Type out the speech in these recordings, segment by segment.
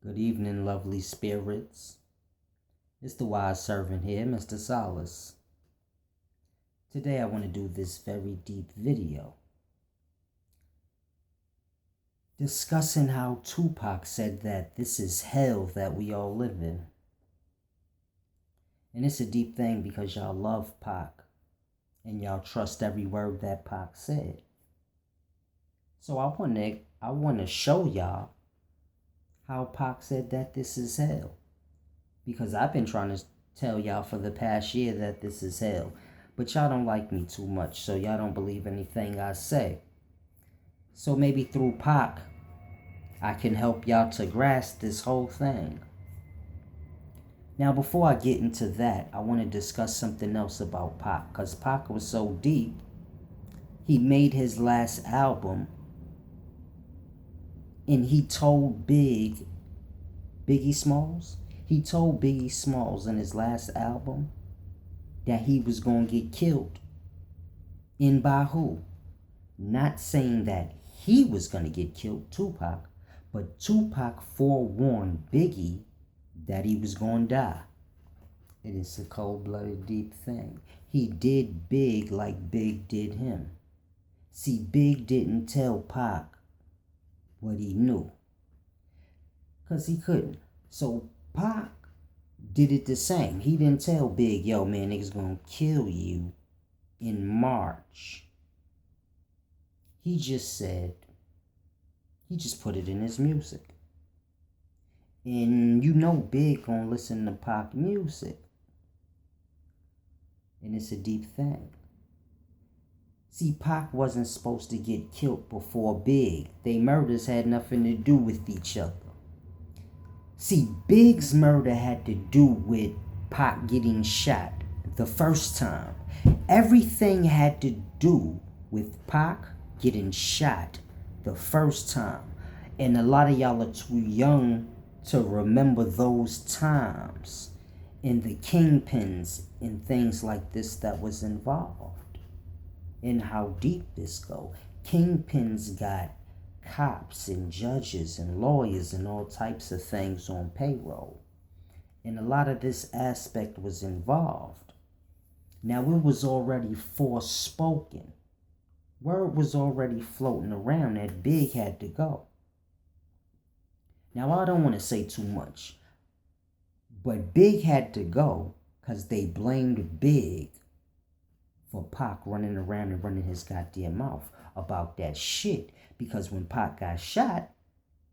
Good evening, lovely spirits. It's the wise servant here, Mr. Solace. Today I want to do this very deep video discussing how Tupac said that this is hell that we all live in. And it's a deep thing because y'all love Pac and y'all trust every word that Pac said. So I want to show y'all how Pac said that this is hell. Because I've been trying to tell y'all for the past year that this is hell. But y'all don't like me too much, so y'all don't believe anything I say. So maybe through Pac, I can help y'all to grasp this whole thing. Now, before I get into that, I want to discuss something else about Pac. Because Pac was so deep, he made his last album and he told Biggie Smalls, he told Biggie Smalls in his last album that he was going to get killed. And by who? Not saying that he was going to get killed, Tupac, but Tupac forewarned Biggie that he was going to die. It is a cold-blooded, deep thing. He did Big like Big did him. See, Big didn't tell Pac what he knew, because he couldn't. So Pac did it the same. He didn't tell Big, yo, man, niggas gonna kill you in March. He just put it in his music. And you know Big gonna listen to Pac music. And it's a deep thing. See, Pac wasn't supposed to get killed before Big. They murders had nothing to do with each other. See, Big's murder had to do with Pac getting shot the first time. Everything had to do with Pac getting shot the first time. And a lot of y'all are too young to remember those times and the kingpins and things like this that was involved. And how deep this go. Kingpins got cops and judges and lawyers and all types of things on payroll. And a lot of this aspect was involved. Now, it was already forespoken. Word was already floating around that Big had to go. Now, I don't want to say too much, but Big had to go because they blamed Big for Pac running around and running his goddamn mouth about that shit. Because when Pac got shot,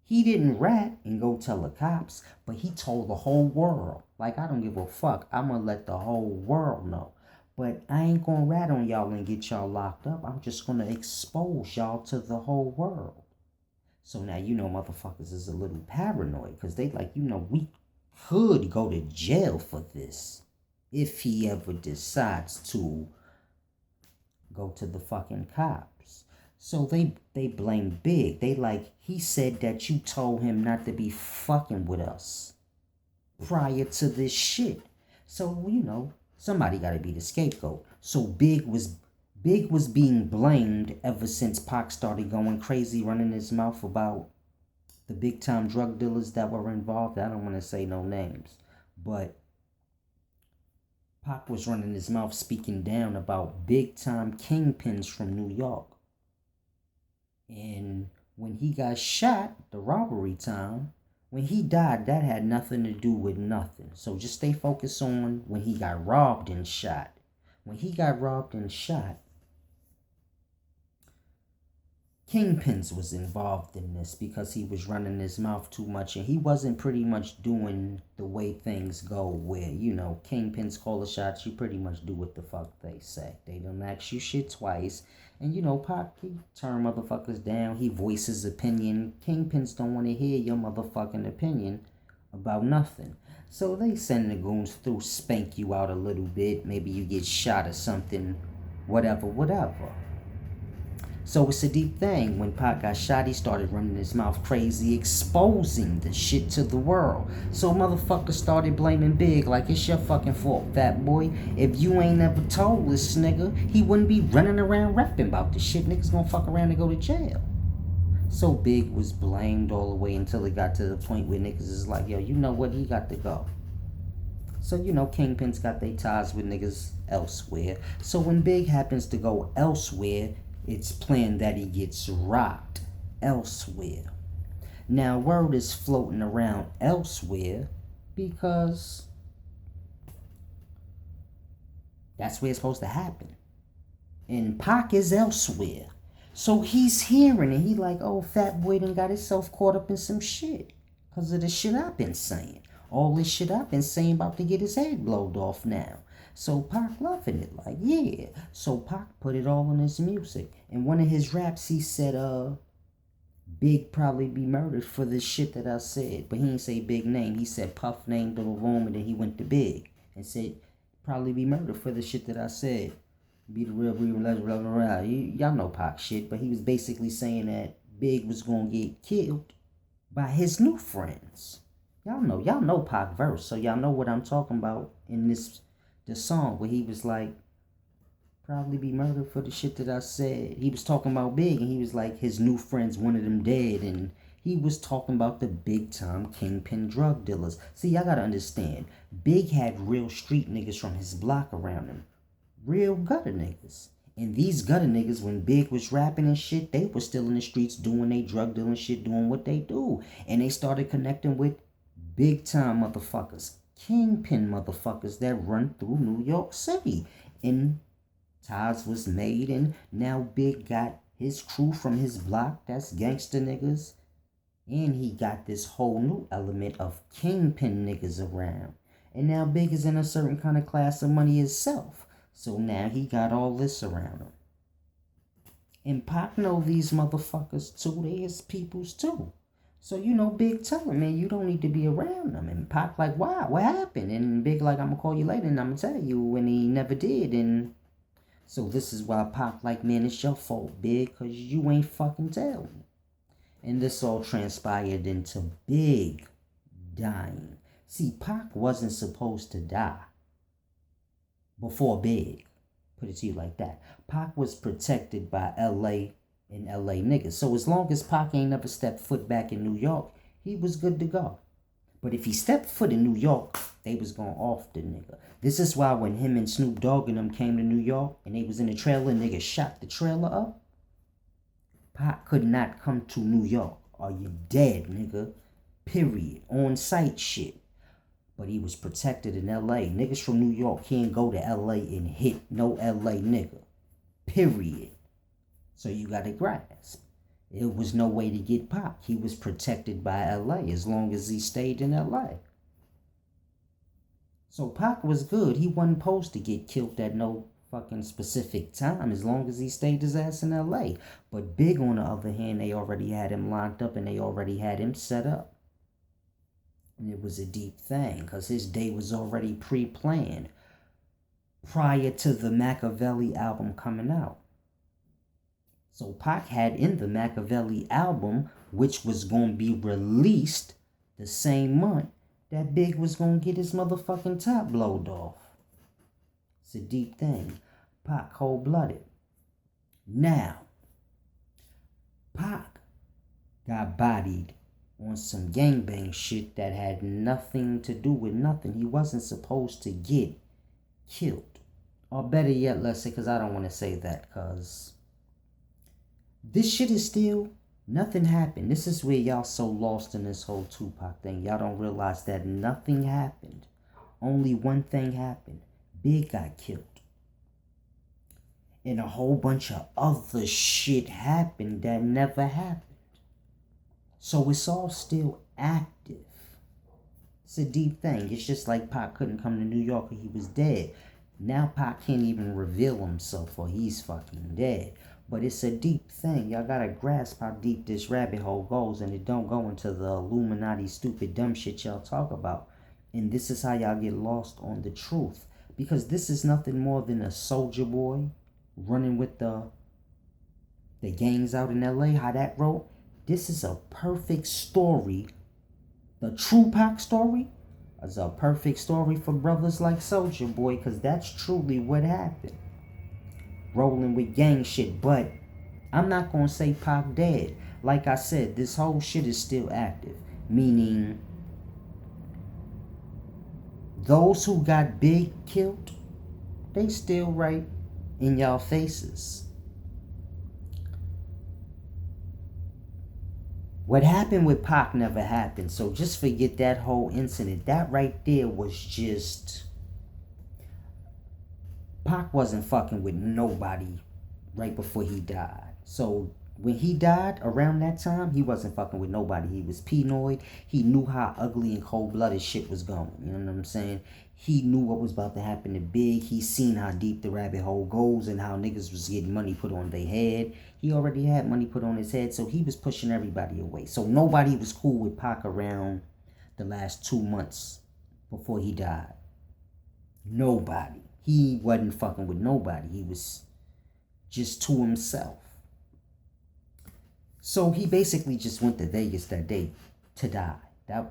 he didn't rat and go tell the cops, but he told the whole world. Like, I don't give a fuck. I'm gonna let the whole world know. But I ain't gonna rat on y'all and get y'all locked up. I'm just gonna expose y'all to the whole world. So now, you know, motherfuckers is a little paranoid because they like, you know, we could go to jail for this if he ever decides to go to the fucking cops. So they blame Big. They like, he said that you told him not to be fucking with us prior to this shit. So, you know, somebody got to be the scapegoat. So Big was being blamed ever since Pac started going crazy, running his mouth about the big time drug dealers that were involved. I don't want to say no names, but Pac was running his mouth speaking down about big time kingpins from New York. And when he got shot, the robbery time, when he died, that had nothing to do with nothing. So just stay focused on when he got robbed and shot. When he got robbed and shot, kingpins was involved in this because he was running his mouth too much and he wasn't pretty much doing the way things go where, you know, kingpins call the shots, you pretty much do what the fuck they say. They don't ask you shit twice. And you know, Pac, he turn motherfuckers down, he voices opinion. Kingpins don't want to hear your motherfucking opinion about nothing. So they send the goons through, spank you out a little bit, maybe you get shot or something, whatever. So it's a deep thing. When Pac got shot, he started running his mouth crazy, exposing the shit to the world. So motherfuckers started blaming Big like, it's your fucking fault, fat boy. If you ain't never told this nigga, he wouldn't be running around rapping about this shit. Niggas gonna fuck around and go to jail. So Big was blamed all the way until it got to the point where niggas is like, yo, you know what? He got to go. So, Kingpins got their ties with niggas elsewhere. So when Big happens to go elsewhere, it's planned that he gets rocked elsewhere. Now, word is floating around elsewhere because that's where it's supposed to happen. And Pac is elsewhere. So he's hearing it. He like, oh, Fat Boy done got himself caught up in some shit. Because of the shit I've been saying. All this shit I've been saying about to get his head blowed off now. So Pac loving it. Like, yeah. So Pac put it all in his music. In one of his raps, he said, Big probably be murdered for the shit that I said. But he didn't say Big name. He said Puff named the room and then he went to Big. And said, probably be murdered for the shit that I said. Be the real, blah, blah, blah, blah. Y'all know Pac shit, but he was basically saying that Big was gonna get killed by his new friends. Y'all know Pac verse, so y'all know what I'm talking about in the song where he was like, probably be murdered for the shit that I said. He was talking about Big, and he was like, his new friends wanted him dead, and he was talking about the big time kingpin drug dealers. See, y'all gotta understand, Big had real street niggas from his block around him. Real gutter niggas. And these gutter niggas, when Big was rapping and shit, they were still in the streets doing they drug dealing shit, doing what they do. And they started connecting with big time motherfuckers, kingpin motherfuckers that run through New York City. And ties was made, and now Big got his crew from his block, that's gangster niggas. And he got this whole new element of kingpin niggas around. And now Big is in a certain kind of class of money himself. So now he got all this around him. And Pac know these motherfuckers too. They his peoples too. So, Big tell him, man, you don't need to be around them. And Pac like, wow, what happened? And Big like, I'm going to call you later and I'm going to tell you. And he never did. And so this is why Pac like, man, it's your fault, Big, because you ain't fucking tell me. And this all transpired into Big dying. See, Pac wasn't supposed to die before Big. Put it to you like that. Pac was protected by LA and LA niggas. So as long as Pac ain't never stepped foot back in New York, he was good to go. But if he stepped foot in New York, they was going off the nigga. This is why when him and Snoop Dogg and them came to New York and they was in the trailer and niggas shot the trailer up, Pac could not come to New York. Are you dead, nigga? Period. On site shit. But he was protected in LA. Niggas from New York can't go to LA and hit no LA nigga. Period. So you gotta grasp. There was no way to get Pac. He was protected by LA as long as he stayed in LA. So Pac was good. He wasn't supposed to get killed at no fucking specific time as long as he stayed his ass in LA. But Big, on the other hand, they already had him locked up and they already had him set up. And it was a deep thing because his day was already pre-planned prior to the Machiavelli album coming out. So Pac had in the Machiavelli album, which was going to be released the same month that Big was going to get his motherfucking top blowed off. It's a deep thing. Pac cold-blooded. Now, Pac got bodied on some gangbang shit that had nothing to do with nothing. He wasn't supposed to get killed. Or better yet, let's say, because I don't want to say that, because this shit is still, nothing happened. This is where y'all so lost in this whole Tupac thing. Y'all don't realize that nothing happened. Only one thing happened. Big got killed. And a whole bunch of other shit happened that never happened. So it's all still active. It's a deep thing. It's just like Pac couldn't come to New York and he was dead. Now Pac can't even reveal himself or he's fucking dead. But it's a deep thing. Y'all gotta grasp how deep this rabbit hole goes, and it don't go into the Illuminati stupid dumb shit y'all talk about. And this is how y'all get lost on the truth. Because this is nothing more than a soldier boy running with the gangs out in LA, how that wrote. This is a perfect story. The true Pac story is a perfect story for brothers like Soldier Boy, because that's truly what happened. Rolling with gang shit, but I'm not going to say Pac dead. like I said, this whole shit is still active. Meaning, those who got Big killed, they still right in y'all faces. What happened with Pac never happened. So just forget that whole incident. That right there was just... Pac wasn't fucking with nobody right before he died. So when he died around that time, he wasn't fucking with nobody. He was paranoid. He knew how ugly and cold-blooded shit was going. You know what I'm saying? He knew what was about to happen to Big. He seen how deep the rabbit hole goes and how niggas was getting money put on their head. He already had money put on his head, so he was pushing everybody away. So nobody was cool with Pac around the last 2 months before he died. Nobody. He wasn't fucking with nobody. He was just to himself. So he basically just went to Vegas that day to die.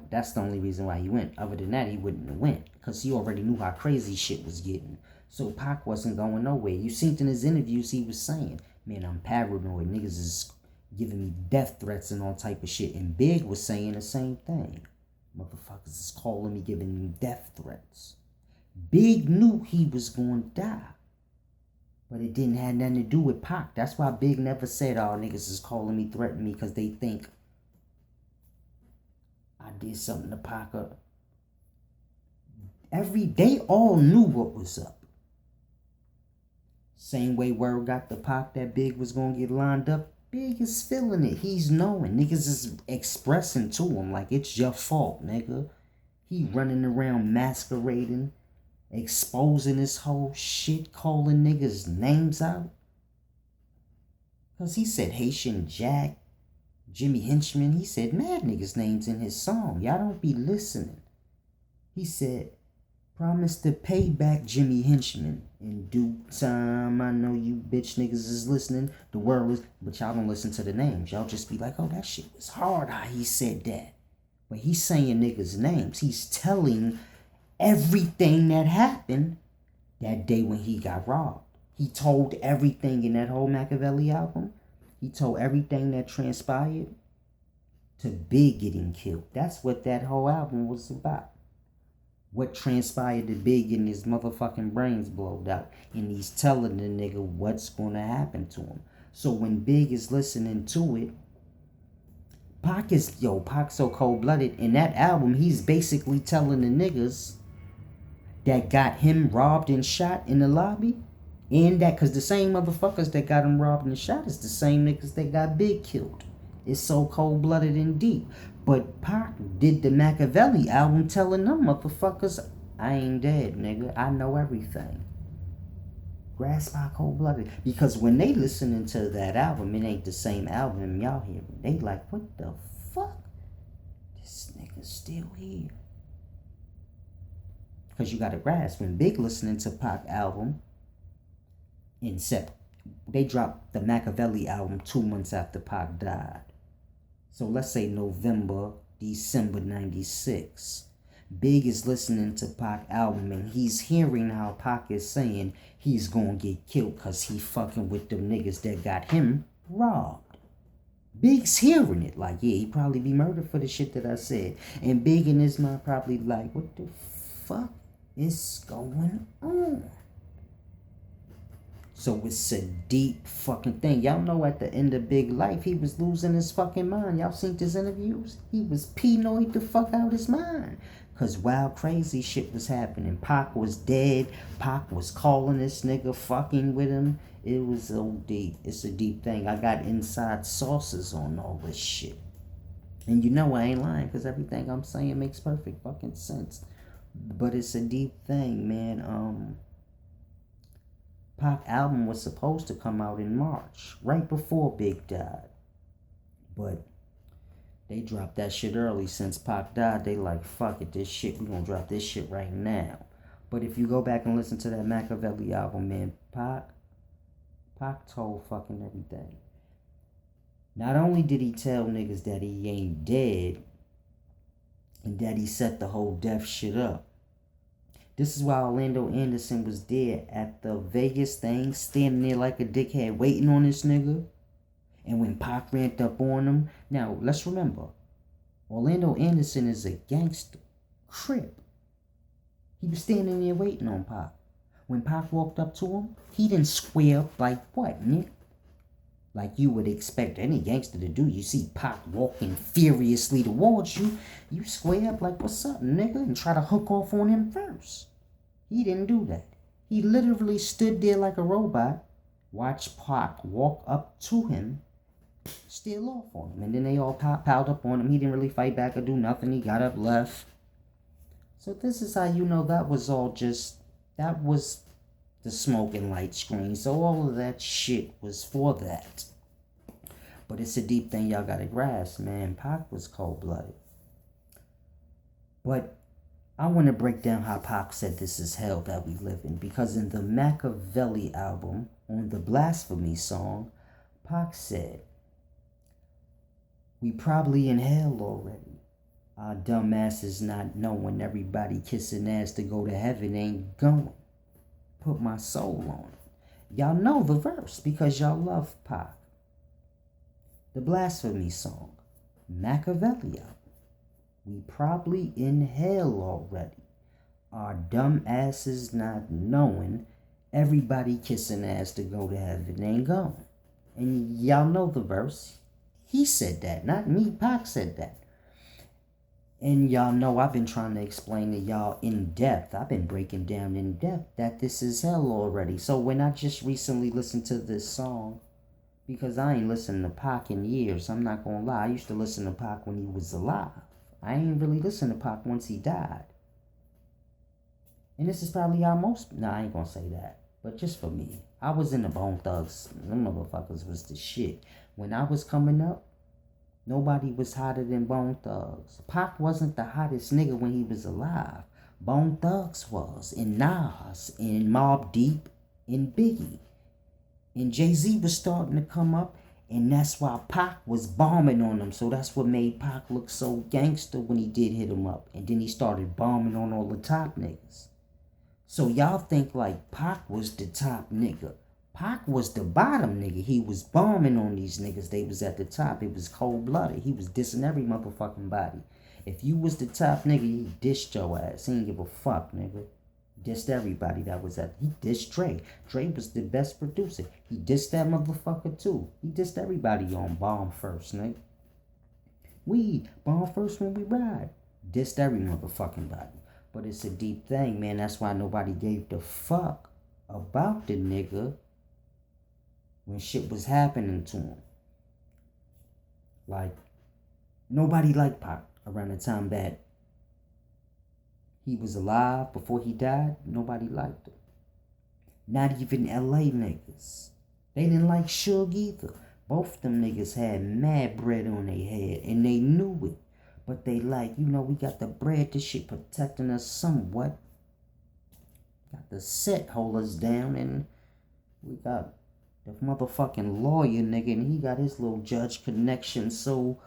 That's the only reason why he went. Other than that, he wouldn't have went. Because he already knew how crazy shit was getting. So Pac wasn't going nowhere. You seen in his interviews, he was saying, man, I'm paranoid. Niggas is giving me death threats and all type of shit. And Big was saying the same thing. Motherfuckers is calling me, giving me death threats. Big knew he was going to die. But it didn't have nothing to do with Pac. That's why Big never said, oh, niggas is calling me, threatening me, because they think I did something to Pac. They all knew what was up. Same way word got to Pac that Big was going to get lined up. Big is feeling it. He's knowing. Niggas is expressing to him like it's your fault, nigga. He running around masquerading, exposing this whole shit, calling niggas names out. Because he said Haitian Jack, Jimmy Henchman. He said mad niggas' names in his song. Y'all don't be listening. He said, promise to pay back Jimmy Henchman in due time. I know you bitch niggas is listening. The world is, but y'all don't listen to the names. Y'all just be like, oh, that shit was hard how he said that. But he's saying niggas' names. He's telling everything that happened that day when he got robbed. He told everything in that whole Machiavelli album. He told everything that transpired to Big getting killed. That's what that whole album was about. What transpired to Big and his motherfucking brains blowed out. And he's telling the nigga what's going to happen to him. So when Big is listening to it, Pac's so cold-blooded. In that album, he's basically telling the niggas that got him robbed and shot in the lobby. And that, because the same motherfuckers that got him robbed and shot is the same niggas that got Big killed. It's so cold-blooded and deep. But Pac did the Machiavelli album telling them motherfuckers, I ain't dead, nigga. I know everything. Grasp by cold-blooded. Because when they listening to that album, it ain't the same album y'all hearing. They like, what the fuck? This nigga's still here. Because you got to grasp, when Big listening to Pac album, they dropped the Machiavelli album 2 months after Pac died. So let's say November, December 96. Big is listening to Pac album and he's hearing how Pac is saying he's gonna get killed because he fucking with them niggas that got him robbed. Big's hearing it like, yeah, he probably be murdered for the shit that I said. And Big in his mind probably like, what the fuck is going on? So it's a deep fucking thing. Y'all know at the end of Big Life, he was losing his fucking mind. Y'all seen his interviews? He was paranoid the fuck out his mind. Because wild crazy shit was happening. Pac was dead. Pac was calling this nigga, fucking with him. It was so deep. It's a deep thing. I got inside sources on all this shit. And you know I ain't lying because everything I'm saying makes perfect fucking sense. But it's a deep thing, man. Pac album was supposed to come out in March, right before Big died. But they dropped that shit early since Pac died. They like, fuck it, this shit, we gonna drop this shit right now. But if you go back and listen to that Machiavelli album, man, Pac told fucking everything. Not only did he tell niggas that he ain't dead, and that he set the whole death shit up. This is why Orlando Anderson was there at the Vegas thing, standing there like a dickhead, waiting on this nigga. And when Pac ramped up on him, now let's remember, Orlando Anderson is a gangster, Crip. He was standing there waiting on Pac. When Pac walked up to him, he didn't square up like what, Nick? Like you would expect any gangster to do. You see Pac walking furiously towards you, you square up like, what's up, nigga? And try to hook off on him first. He didn't do that. He literally stood there like a robot, watched Pac walk up to him, steal off on him. And then they all piled up on him. He didn't really fight back or do nothing. He got up, left. So this is how you know that was the smoke and light screen. So all of that shit was for that. But it's a deep thing y'all gotta grasp, man. Pac was cold-blooded. But I want to break down how Pac said this is hell that we live in. Because in the Machiavelli album, on the Blasphemy song, Pac said, we probably in hell already. Our dumb asses not knowing everybody kissing ass to go to heaven ain't going. Put my soul on it. Y'all know the verse because y'all love Pac. The Blasphemy song, Machiavelli album. We probably in hell already. Our dumb asses not knowing everybody kissing ass to go to heaven ain't going. And y'all know the verse. He said that, not me. Pac said that. And y'all know I've been trying to explain to y'all in depth. I've been breaking down in depth that this is hell already. So when I just recently listened to this song, because I ain't listened to Pac in years, I'm not gonna lie. I used to listen to Pac when he was alive. I ain't really listened to Pac once he died. And this is probably how I ain't gonna say that. But just for me. I was in the Bone Thugs. Them motherfuckers was the shit. When I was coming up, nobody was hotter than Bone Thugs. Pac wasn't the hottest nigga when he was alive. Bone Thugs was. And Nas. And Mobb Deep. And Biggie. And Jay-Z was starting to come up. And that's why Pac was bombing on him. So that's what made Pac look so gangster when he did hit him up. And then he started bombing on all the top niggas. So y'all think like Pac was the top nigga. Pac was the bottom nigga. He was bombing on these niggas. They was at the top. It was cold-blooded. He was dissing every motherfucking body. If you was the top nigga, he dissed your ass. He didn't give a fuck, nigga. Dissed everybody that was at. He dissed Dre. Dre was the best producer. He dissed that motherfucker too. He dissed everybody on Bomb First, nigga. We bomb first when we ride. Dissed every motherfucking body. But it's a deep thing, man. That's why nobody gave the fuck about the nigga when shit was happening to him. Like, nobody liked Pac around the time that he was alive, before he died. Nobody liked him. Not even LA niggas. They didn't like Suge either. Both of them niggas had mad bread on their head, and they knew it. But they like, we got the bread, this shit protecting us somewhat. Got the set holders down, and we got the motherfucking lawyer nigga, and he got his little judge connection. So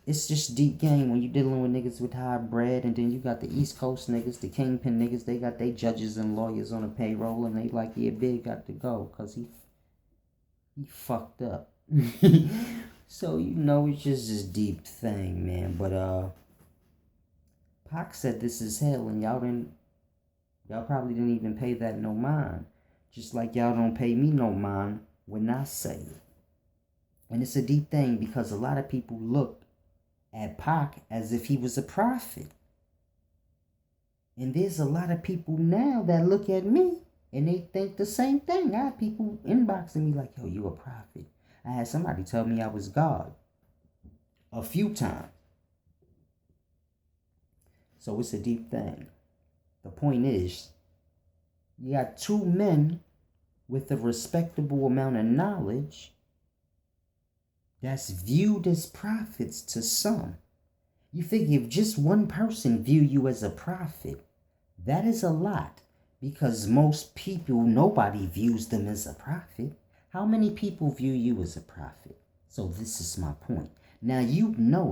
it's just deep game when you dealing with niggas with high bread, and then you got the East Coast niggas, the kingpin niggas. They got their judges and lawyers on the payroll, and they like, yeah, Big got to go because he fucked up. So it's just this deep thing, man. But Pac said this is hell, and y'all probably didn't even pay that no mind. Just like y'all don't pay me no mind when I say it. And it's a deep thing because a lot of people look at Pac as if he was a prophet. And there's a lot of people now that look at me and they think the same thing. I have people inboxing me like, yo, you a prophet. I had somebody tell me I was God a few times. So it's a deep thing. The point is, you got two men with a respectable amount of knowledge that's viewed as prophets to some. You figure if just one person view you as a prophet, that is a lot. Because most people, nobody views them as a prophet. How many people view you as a prophet? So this is my point. Now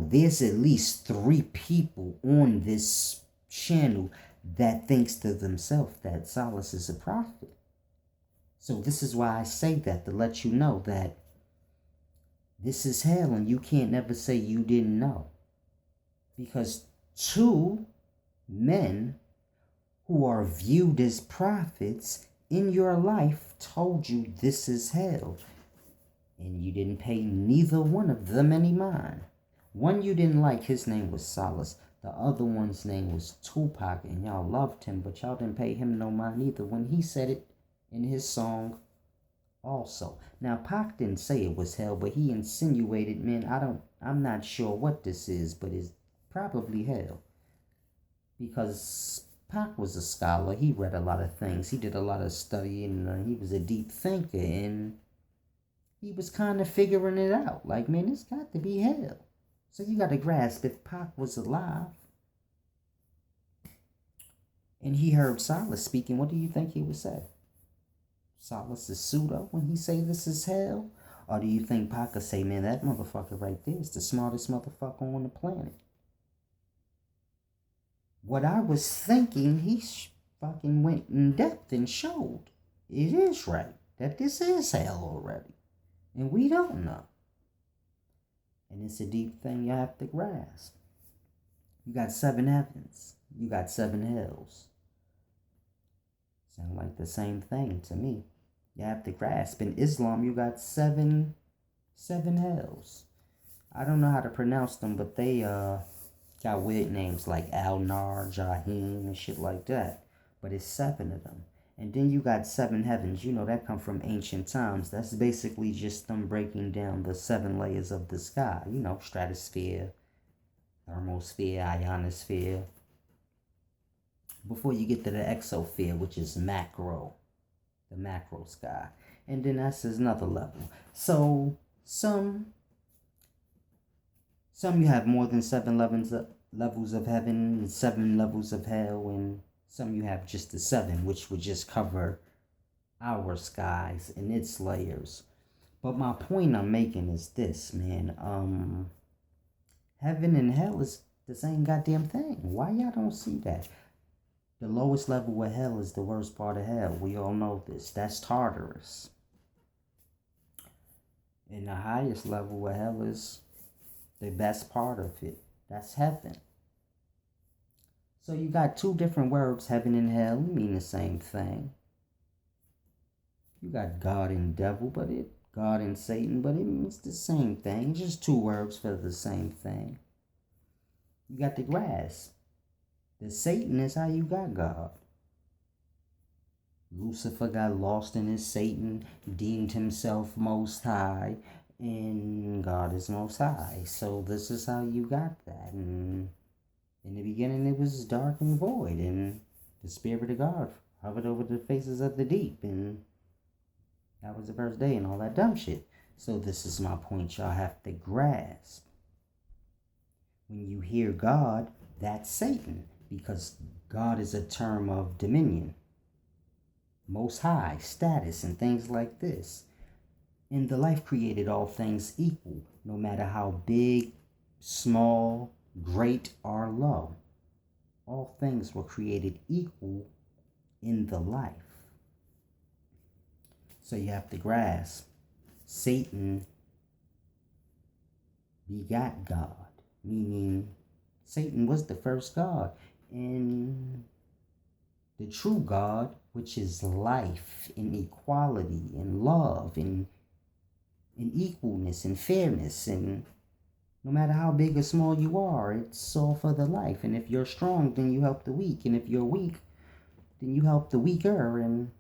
there's at least 3 people on this channel that thinks to themselves that Solace is a prophet. So this is why I say that, to let you know that This is hell, and you can't never say you didn't know. Because two men who are viewed as prophets in your life told you this is hell. And you didn't pay neither one of them any mind. One you didn't like, his name was Solace. The other one's name was Tupac, and y'all loved him, but y'all didn't pay him no mind either when he said it in his song also. Now, Pac didn't say it was hell, but he insinuated, man, I'm not sure what this is, but it's probably hell. Because Pac was a scholar. He read a lot of things. He did a lot of studying. He was a deep thinker, and he was kind of figuring it out. Like, man, it's got to be hell. So you got to grasp, if Pac was alive and he heard Silas speaking, what do you think he would say? Silas is pseudo when he say this is hell? Or do you think Pac would say, man, that motherfucker right there is the smartest motherfucker on the planet? What I was thinking, he fucking went in depth and showed it is right, that this is hell already. And we don't know. And it's a deep thing you have to grasp. You got 7 heavens. You got 7 hells. Sound like the same thing to me. You have to grasp. In Islam, you got seven hells. I don't know how to pronounce them, but they got weird names like Al-Nar, Jahim, and shit like that. But it's 7 of them. And then you got 7 heavens. You know, that come from ancient times. That's basically just them breaking down the 7 layers of the sky. You know, stratosphere, thermosphere, ionosphere. Before you get to the exosphere, which is macro. The macro sky. And then that's another level. So, some you have more than 7 levels of heaven, and 7 levels of hell, and some you have just the 7, which would just cover our skies and its layers. But my point I'm making is this, man. Heaven and hell is the same goddamn thing. Why y'all don't see that? The lowest level of hell is the worst part of hell. We all know this. That's Tartarus. And the highest level of hell is the best part of it. That's heaven. So you got 2 different words, heaven and hell, mean the same thing. You got God and devil, God and Satan, but it means the same thing. Just 2 words for the same thing. You got the grass. The Satan is how you got God. Lucifer got lost in his Satan, deemed himself most high, and God is most high. So this is how you got that. And in the beginning it was dark and void, and the Spirit of God hovered over the faces of the deep, and that was the first day and all that dumb shit. So this is my point y'all have to grasp. When you hear God, that's Satan, because God is a term of dominion, most high, status, and things like this. And the life created all things equal, no matter how big, small, great, or low. All things were created equal in the life. So you have to grasp, Satan begot God, meaning Satan was the first God. And the true God, which is life and equality and love and equalness and fairness, and no matter how big or small you are, it's all for the life. And if you're strong, then you help the weak. And if you're weak, then you help the weaker. And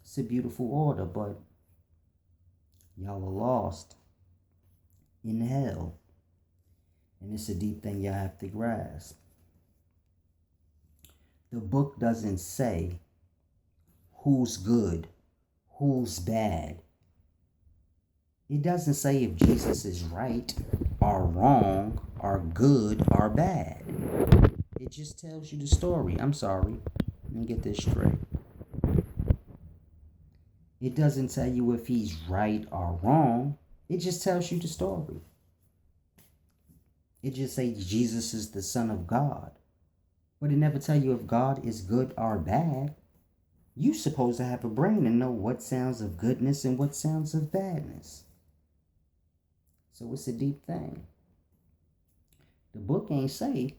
it's a beautiful order, but y'all are lost in hell. And it's a deep thing y'all have to grasp. The book doesn't say who's good, who's bad. It doesn't say if Jesus is right or wrong or good or bad. It just tells you the story. I'm sorry. Let me get this straight. It doesn't tell you if he's right or wrong. It just tells you the story. It just says Jesus is the Son of God. But it never tell you if God is good or bad. You supposed to have a brain and know what sounds of goodness and what sounds of badness. So it's a deep thing. The book ain't say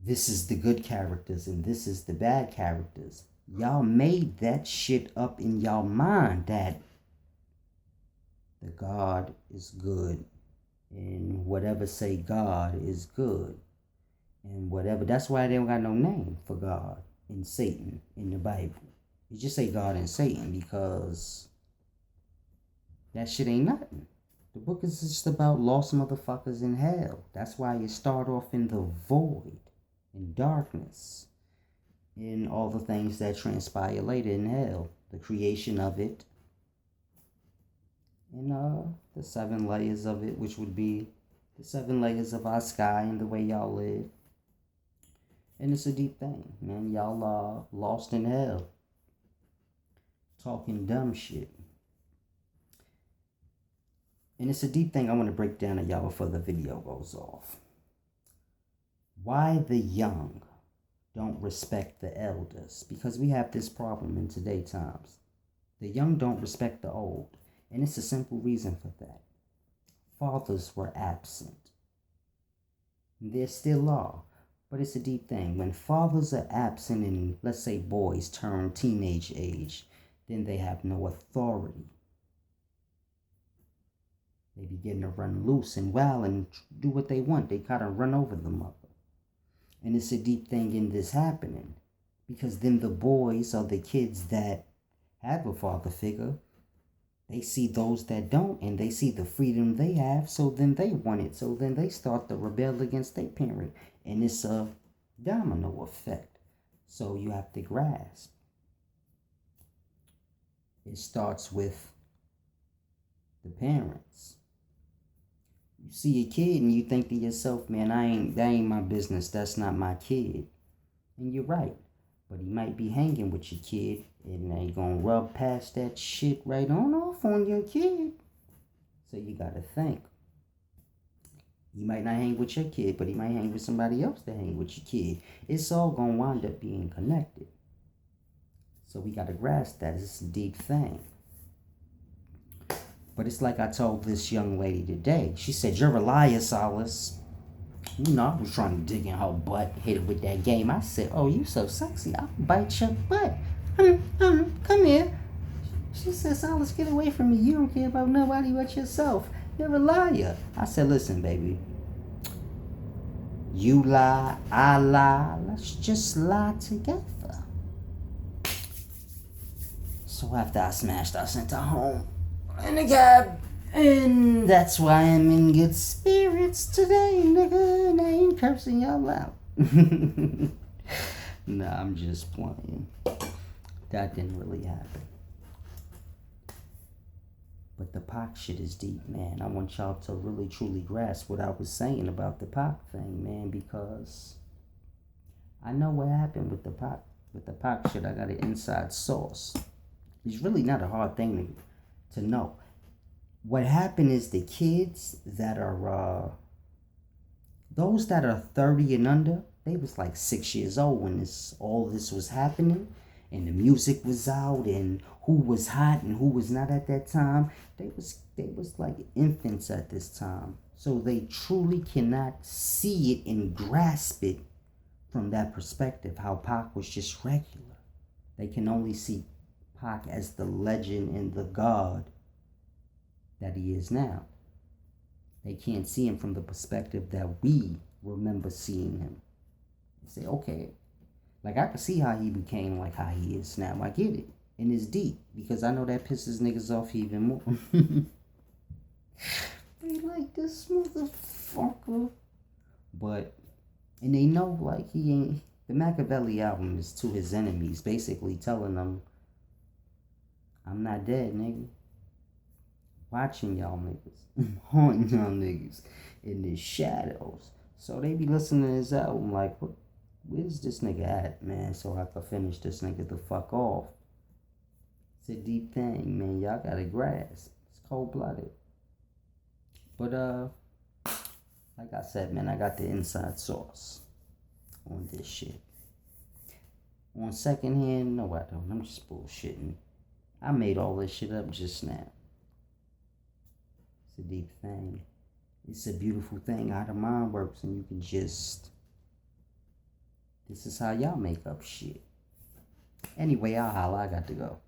this is the good characters and this is the bad characters. Y'all made that shit up in y'all mind that the God is good and whatever say God is good and whatever. That's why they don't got no name for God and Satan in the Bible. You just say God and Satan because that shit ain't nothing. The book is just about lost motherfuckers in hell. That's why you start off in the void, in darkness, in all the things that transpire later in hell. The creation of it, and the 7 layers of it, which would be the 7 layers of our sky and the way y'all live. And it's a deep thing, man. Y'all are lost in hell, talking dumb shit. And it's a deep thing I want to break down to y'all before the video goes off. Why the young don't respect the elders. Because we have this problem in today's times. The young don't respect the old. And it's a simple reason for that. Fathers were absent. There still are. But it's a deep thing. When fathers are absent and, let's say, boys turn teenage age, then they have no authority. They begin to run loose and wild and do what they want. They kind of run over the mother. And it's a deep thing in this happening. Because then the boys or the kids that have a father figure, they see those that don't and they see the freedom they have. So then they want it. So then they start to rebel against their parent. And it's a domino effect. So you have to grasp. It starts with the parents. You see a kid and you think to yourself, man, that ain't my business. That's not my kid. And you're right. But he might be hanging with your kid and they gonna rub past that shit right on off on your kid. So you gotta think. He might not hang with your kid, but he might hang with somebody else that hang with your kid. It's all gonna wind up being connected. So we gotta grasp that. It's a deep thing. But it's like I told this young lady today. She said, "You're a liar, Solace." You know, I was trying to dig in her butt, hit her with that game. I said, "Oh, you so sexy. I'll bite your butt. Come here." She said, "Solace, get away from me. You don't care about nobody but yourself. You're a liar." I said, "Listen, baby. You lie, I lie. Let's just lie together." So after I smashed, I sent her home in a cab. And that's why I'm in good spirits today, nigga. And I ain't cursing y'all out. Nah, I'm just playing. That didn't really happen. But the Pac shit is deep, man. I want y'all to really, truly grasp what I was saying about the Pac thing, man, because I know what happened with the Pac. With the Pac shit, I got an inside source. It's really not a hard thing to know. What happened is the kids that are, those that are 30 and under, they was like 6 years old when all this was happening. And the music was out and who was hot and who was not at that time. They was like infants at this time. So they truly cannot see it and grasp it from that perspective, how Pac was just regular. They can only see Pac as the legend and the God that he is now. They can't see him from the perspective that we remember seeing him. They say, okay, like I can see how he became like how he is now. I get it. And it's deep because I know that pisses niggas off even more. They like this motherfucker. But, and they know like he ain't, the Machiavelli album is to his enemies, basically telling them, I'm not dead, nigga. Watching y'all niggas, haunting y'all niggas in the shadows. So they be listening to his album like, where's this nigga at, man? So I can finish this nigga the fuck off. It's a deep thing, man. Y'all gotta grasp. It's cold-blooded. But, like I said, man, I got the inside sauce on this shit. On second hand, no, I don't. I'm just bullshitting. I made all this shit up just now. It's a deep thing. It's a beautiful thing how the mind works, and you can just. This is how y'all make up shit. Anyway, I'll holla. I got to go.